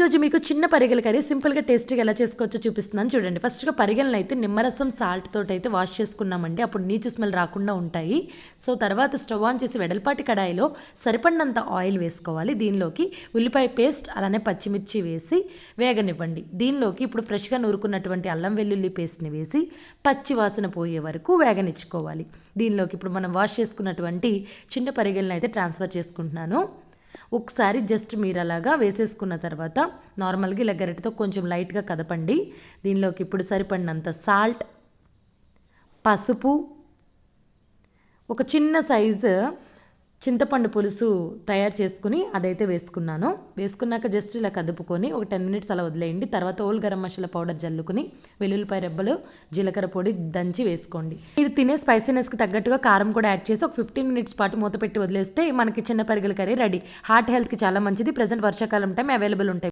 ఈరోజు మీకు చిన్న పరిగెల కర్రీ సింపుల్గా టేస్టీగా ఎలా చేసుకోవచ్చో చూపిస్తున్నాను చూడండి. ఫస్ట్గా పరిగెలను అయితే నిమ్మరసం సాల్ట్ తోటి అయితే వాష్ చేసుకున్నామండి, అప్పుడు నీచు స్మెల్ రాకుండా ఉంటాయి. సో తర్వాత స్టవ్ ఆన్ చేసి వెడల్పాటి కడాయిలో సరిపడినంత ఆయిల్ వేసుకోవాలి. దీనిలోకి ఉల్లిపాయ పేస్ట్ అలానే పచ్చిమిర్చి వేసి వేగనివ్వండి. దీనిలోకి ఇప్పుడు ఫ్రెష్గా నూరుకున్నటువంటి అల్లం వెల్లుల్లి పేస్ట్ని వేసి పచ్చి వాసన పోయే వరకు వేగనిచ్చుకోవాలి. దీనిలోకి ఇప్పుడు మనం వాష్ చేసుకున్నటువంటి చిన్న పరిగెలను అయితే ట్రాన్స్ఫర్ చేసుకుంటున్నాను. ఒకసారి జస్ట్ మీరు అలాగా వేసేసుకున్న తర్వాత నార్మల్గా ఇలా గరిటెతో కొంచెం లైట్గా కదపండి. దీనిలోకి ఇప్పుడు సరిపడినంత సాల్ట్, పసుపు, ఒక చిన్న సైజు చింతపండు పులుసు తయారు చేసుకుని అదైతే వేసుకున్నాను. వేసుకున్నాక జస్ట్ ఇలా కదుపుకొని ఒక 10 మినిట్స్ అలా వదిలేయండి. తర్వాత ఓల్ గరం మసాలా పౌడర్ జల్లుకుని వెల్లుల్లిపాయ రెబ్బలు, జీలకర్ర పొడి దంచి వేసుకోండి. మీరు తినే స్పైసీనెస్కి తగ్గట్టుగా కారం కూడా యాడ్ చేసి ఒక 15 మినిట్స్ పాటు మూత పెట్టి వదిలేస్తే మనకి చిన్న పరిగెల కర్రీ రెడీ. హార్ట్ హెల్త్కి చాలా మంచిది. ప్రజెంట్ వర్షాకాలం టైం అవైలబుల్ ఉంటాయి.